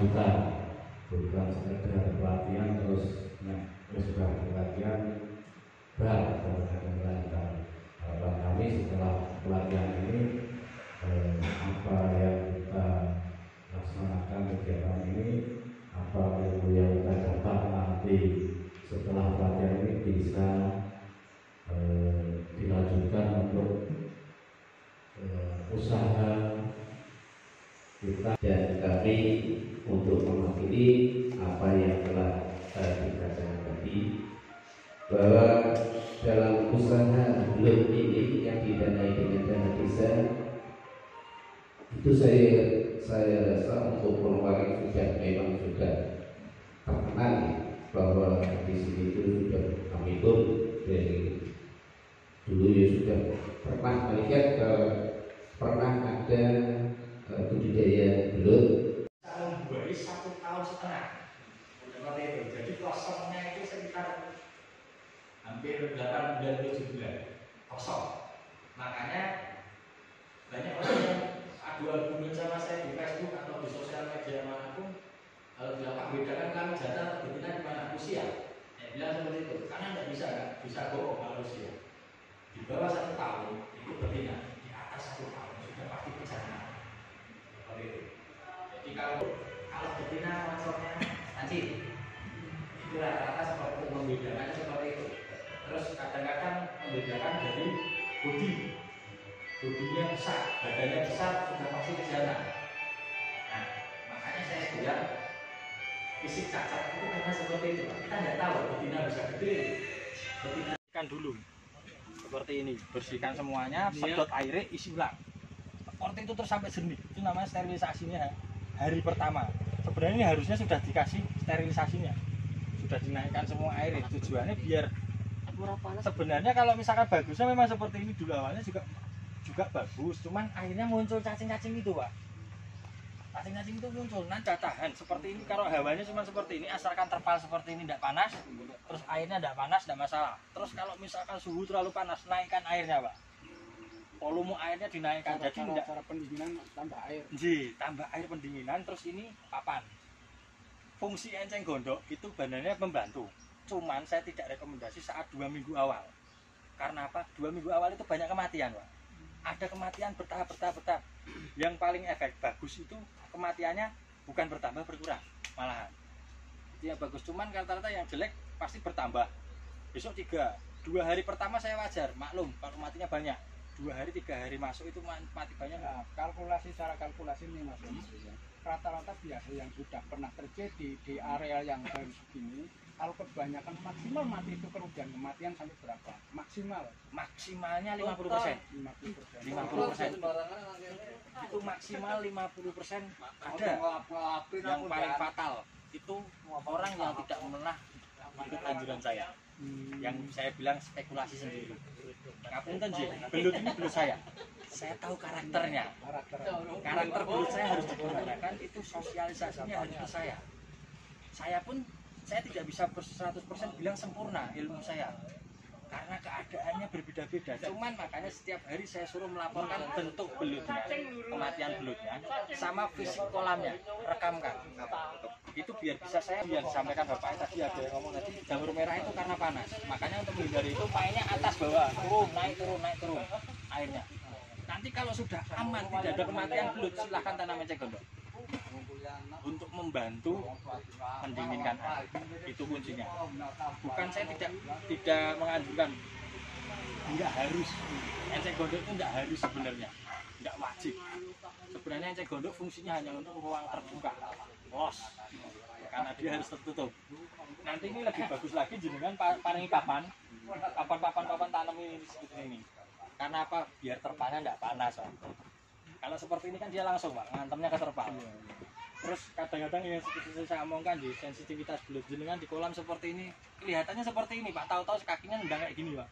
berkelanjutan, bukan sekedar pelatihan terus sudah pelatihan berat dan ada kelanjutan. Harapan kami setelah pelatihan ini apa yang kita laksanakan kegiatan ini, apa ilmu yang kita dapat nanti setelah pelatihan ini bisa dilanjutkan untuk usaha kita, dan kami untuk mewakili apa yang telah dikatakan tadi, bahwa dalam usaha blog ini yang didanai dengan dana desa itu saya rasa untuk Polmark memang sudah terkenal bahwa di sini itu sudah kami pun dari dulu ya sudah pernah melihat pernah ada budidaya belut. Membuahi 1,5 tahun seperti itu. Jadi kosongnya itu sekitar hampir 8 bulan 7 bulan kosong. Makanya banyak orang yang adu-argumen sama saya di Facebook atau di sosial media manapun, kalau bilang Pak, bedakan kami jantan atau betina di mana usia. Saya bilang seperti itu, karena nggak bisa bohong kalau usia. Di bawah 1 tahun itu betina, di atas 1 tahun sudah pasti pejantan. Seperti itu. Jadi kalau betina maksudnya nanti itu rata-rata seperti membedakannya seperti itu. Terus kadang-kadang membedakan dari bodinya besar, badannya besar, sudah pasti pejantan. Nah, makanya saya bilang fisik cacat itu karena seperti itu. Kita nggak tahu betina bisa gede. Betina Bersihkan dulu seperti ini, bersihkan semuanya, sedot airnya, isi ulang seperti itu terus sampai jernih. Itu namanya sterilisasinya hari pertama. Sebenarnya ini harusnya sudah dikasih sterilisasinya, sudah dinaikkan semua air. Tujuannya biar sebenarnya kalau misalkan bagusnya memang seperti ini dulu awalnya juga bagus, cuman akhirnya muncul cacing-cacing itu, Pak. Cacing-cacing itu muncul, nah tahan seperti ini. Kalau hawanya cuma seperti ini, asalkan terpal seperti ini tidak panas, terus airnya tidak panas, tidak masalah. Terus kalau misalkan suhu terlalu panas, naikkan airnya, Pak. Volume airnya dinaikkan, jadi tidak cara pendinginan tambah air. Tambah air pendinginan, terus ini papan. Fungsi enceng gondok itu sebenarnya membantu. Cuman saya tidak rekomendasi saat 2 minggu awal. Karena apa? 2 minggu awal itu banyak kematian, Pak. Ada kematian bertahap. Yang paling efek bagus itu kematiannya bukan bertambah, berkurang malahan. Itu yang bagus. Cuman rata-rata yang jelek pasti bertambah. Besok 2 hari pertama saya wajar, maklum kalau matinya banyak. 2 hari 3 hari masuk itu mati banyak. Nah, secara kalkulasi ini Mas, rata-rata biasa yang sudah pernah terjadi di area yang baru begini, kalau kebanyakan maksimal mati itu kerugian kematian sampai berapa? Maksimalnya 50%. 50%. Itu maksimal 50%. Ada yang paling fatal itu orang yang tidak pernah ikut anjuran saya. Yang saya bilang spekulasi sendiri. Ngapunten Ji, belut ini belut saya tahu karakternya. Karakter belut saya harus digunakan, itu sosialisasinya harus ke saya. Saya pun saya tidak bisa 100% bilang sempurna ilmu saya, karena keadaannya berbeda-beda. Cuman makanya setiap hari saya suruh melaporkan bentuk belutnya, kematian belutnya, sama fisik kolamnya, rekamkan. Itu biar bisa saya sampaikan Bapak tadi, ada yang ngomong tadi jamur merah itu karena panas. Makanya untuk menghindari itu mainnya atas bawah, turun naik turun airnya. Nanti kalau sudah aman, tidak ada kematian belut, silahkan tanam enceng gondok. Untuk membantu mendinginkan air, itu kuncinya. Bukan saya tidak menganjurkan, nggak harus enceng gondok itu nggak harus sebenarnya, nggak wajib. Sebenarnya enceng gondok fungsinya hanya untuk ruang terbuka, karena dia harus tertutup. Nanti ini lebih bagus lagi jenengan paringi papan tanami seperti ini. Karena apa? Biar terpalnya nggak panas, Pak. Kalau seperti ini kan dia langsung, Pak, ngantem ke terpal. Terus kadang-kadang yang seperti saya omongkan di sensitivitas belut jenengan di kolam seperti ini, kelihatannya seperti ini, Pak. Tahu-tahu kakinya nendang kayak gini, Pak.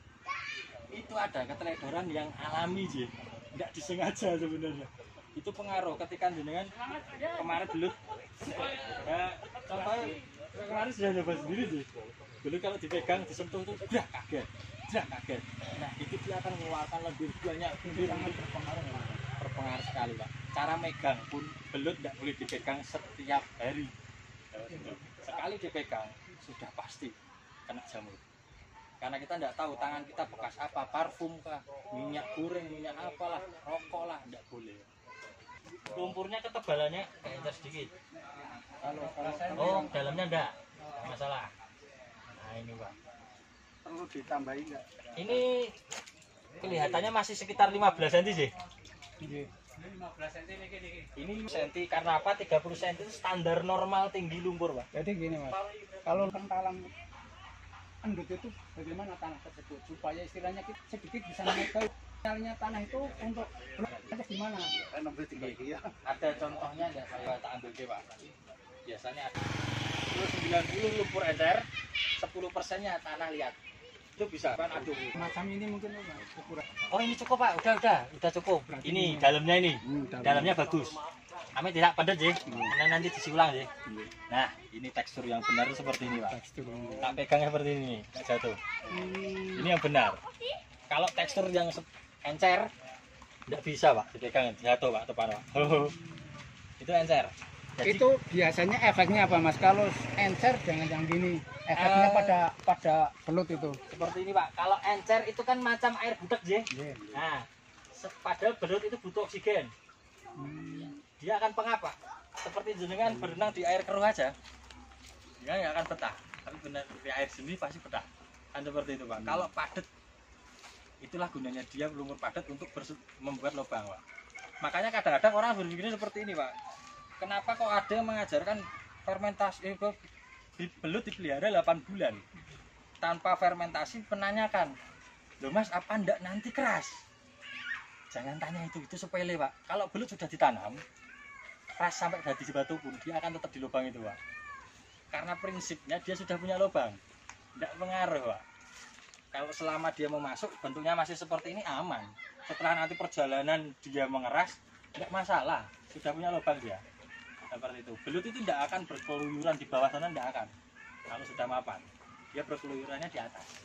Itu ada keteledoran yang alami, Ji. Nggak disengaja sebenarnya. Itu pengaruh ketika jenengan kemarin belut. Ya, contohnya kemarin sudah nyoba sendiri, Ji. Belut kalau dipegang, disentuh itu udah kaget. Nah, itu dia akan mengeluarkan lebih banyak berpengaruh sekali, Pak. cara megang pun belut tidak boleh dipegang setiap hari. Sekali dipegang sudah pasti kena jamur. Karena kita tidak tahu tangan kita bekas apa, parfum kah, minyak goreng, minyak apalah, rokok lah, tidak boleh. Lumpurnya ketebalannya kayak sedikit. Kalau saya Oh, dalamnya enggak masalah. Nah ini Pak. perlu ditambahin nggak? Ini kelihatannya masih sekitar 15 cm sih. Iya. Ini cm karena apa? 30 cm itu standar normal tinggi lumpur Pak. Jadi gini Mas, kalau kentalan endut itu bagaimana tanah tersebut supaya istilahnya kita sedikit bisa mengetahui misalnya tanah itu untuk terus gimana? Ada contohnya nggak saya tak ambil deh Pak. Biasanya ada 90 lumpur encer, 10%-nya tanah liat. Itu bisa kan aduh. Macam ini mungkin Mas, ukuran. Oh ini cukup Pak, udah cukup. Ini dalamnya ini, dalamnya bagus. Kami tidak padat sih, karena nanti disiulang sih. Nah ini tekstur yang benar seperti ini Pak. Tekstur. Tak pegang seperti ini, tak jatuh. Ini yang benar. Kalau tekstur yang encer, tidak bisa Pak, dipegang jatuh Pak, tepan Pak. Itu encer. Jadi, Itu biasanya efeknya apa Mas? Kalau encer jangan yang gini, efeknya pada belut itu. seperti ini Pak. Kalau encer itu kan macam air budak sih. Iya. Nah, padahal belut itu butuh oksigen. Dia akan pengapa? Seperti jenengan berenang di air keruh aja, dia nggak akan betah. Tapi benar di air sini pasti betah. Kan seperti itu Pak. Kalau padat, itulah gunanya dia lumpur padat untuk membuat lubang Pak. Makanya kadang-kadang orang berpikirnya seperti ini Pak. Kenapa kok ada yang mengajarkan fermentasi belut dipelihara 8 bulan tanpa fermentasi? Menanyakan, loh Mas, apa ndak nanti keras? Jangan tanya itu sepele Pak. Kalau belut sudah ditanam, keras sampai jadi batu pun dia akan tetap di lubang itu Pak. Karena prinsipnya dia sudah punya lubang, tidak pengaruh Pak. Kalau selama dia mau masuk bentuknya masih seperti ini aman. Setelah nanti perjalanan dia mengeras, tidak masalah, sudah punya lubang dia. Seperti itu. Belut itu tidak akan berkeluyuran di bawah sana, tidak akan. Kalau sudah mapan, dia berkeluyurannya di atas.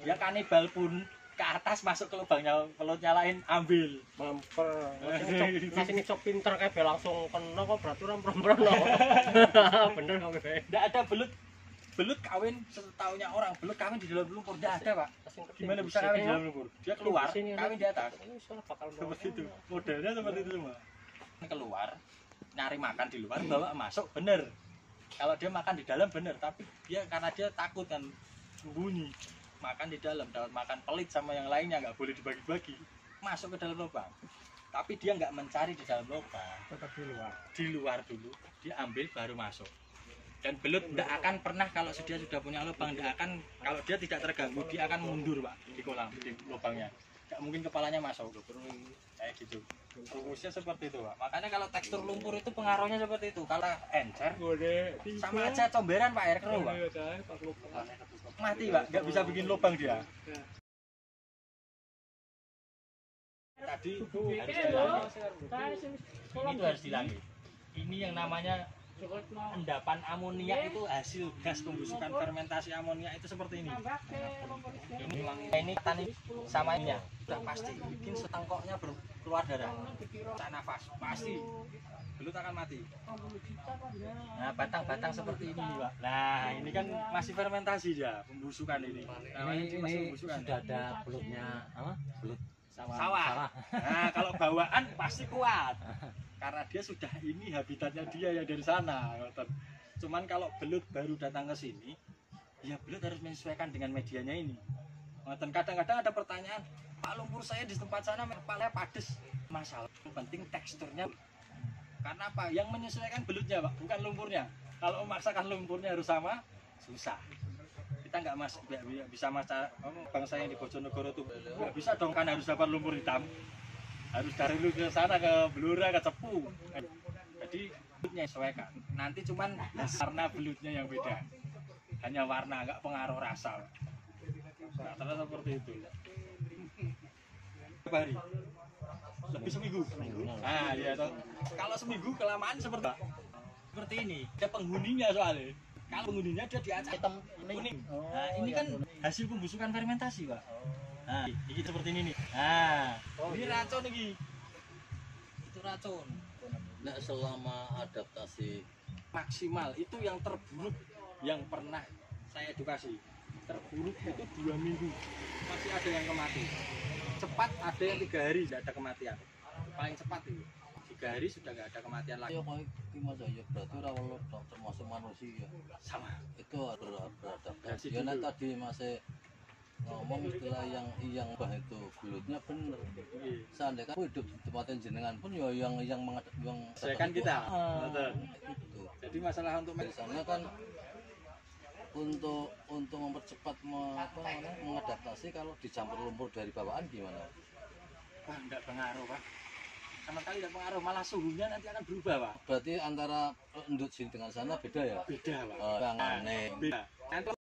Dia kanibal pun ke atas masuk ke lubangnya, pelutnya lain ambil. Mamper. Masih ngicok pinter kayak langsung kena kok peraturan perempuan. Bener kok. Tidak ada belut kawin setahunnya orang, belut kawin di dalam lumpur tidak ada Pak. Gimana bisa kawin di dalam lumpur? Dia keluar, kawin di atas. Seperti itu. Modelnya seperti itu semua. Keluar, nyari makan di luar, bawa masuk, bener. Kalau dia makan di dalam bener, tapi dia karena dia takut kan sembunyi. Makan di dalam, dapat makan pelit sama yang lainnya, nggak boleh dibagi-bagi. Masuk ke dalam lubang. Tapi dia nggak mencari di dalam lubang. Tetap di luar. Di luar dulu, dia ambil baru masuk. Dan belut tidak akan pernah kalau dia sudah punya lubang, tidak akan, kalau dia tidak terganggu, dia akan mundur Pak di kolam, di lubangnya. Tidak mungkin kepalanya masuk, kayak gitu. Rumusnya seperti itu Pak. Makanya kalau tekstur lumpur itu pengaruhnya seperti itu. Kalau encer, sama aja comberan Pak, air keruh Pak. Mati Pak, nggak bisa bikin lubang dia. Tadi itu harus dilangi. Ini tuh harus dilangi. Ini yang namanya endapan amonia, itu hasil gas pembusukan fermentasi amonia itu seperti ini. Ini tani sama ininya sudah pasti bikin setangkoknya keluar darah, tak nafas pasti belut akan mati. Nah batang-batang seperti ini Pak. Nah ini kan masih fermentasi dia, pembusukan ini. Ini sudah ada belutnya apa? Belut sawah. Nah kalau bawaan pasti kuat. Karena dia sudah ini habitatnya dia yang dari sana. Cuman kalau belut baru datang ke sini, ya belut harus menyesuaikan dengan medianya ini. Kadang-kadang ada pertanyaan, Pak, lumpur saya di tempat sana kepalanya padas. Masalah yang penting teksturnya. Karena apa? Yang menyesuaikan belutnya Pak, bukan lumpurnya. Kalau memaksakan lumpurnya harus sama, susah. Kita nggak bisa masak bangsa yang di Bojonegoro tuh nggak bisa dong, kan harus dapat lumpur hitam. Harus dari lu ke sana, ke Blora, ke Cepu. Jadi belutnya sesuaikan. Nanti cuman warna belutnya yang beda. Hanya warna, nggak pengaruh rasa. Rata-rata seperti itu. Berapa hari? Lebih seminggu. Nah, ya toh. Kalau seminggu kelamaan seperti ini. Ada penghuninya soalnya. Kalau penghuninya dia diacak hitam kuning. Nah, ini kan hasil pembusukan fermentasi, Pak. Nah, ini seperti ini nih. Nah, ini racun nih. Itu itu racun. Nek selama adaptasi Maksimal itu yang terburuk yang pernah saya edukasi. Terburuk itu 2 minggu masih ada yang mati. Cepat ada yang 3 hari tidak ada kematian. Paling cepat itu 3 hari sudah nggak ada kematian lagi. ya kayak gimana ya berarti rawol termasuk manusia Sama. itu beradaptasi. Dari Ya nah, dulu. tadi masih ngomong istilah yang bah itu gelutnya bener. Seandainya kan hidup di tempatnya jenengan pun ya yang Saya kan kita. Ah, Betul. gitu. Jadi masalah untuk Di sana kan untuk mempercepat mengadaptasi kalau dicampur lumpur dari bawaan gimana? wah nggak pengaruh Pak. Sama sekali nggak pengaruh, malah suhunya nanti akan berubah Pak. Berarti antara endut sini dengan sana beda ya? Beda Pak. Yang aneh. Beda. Nanti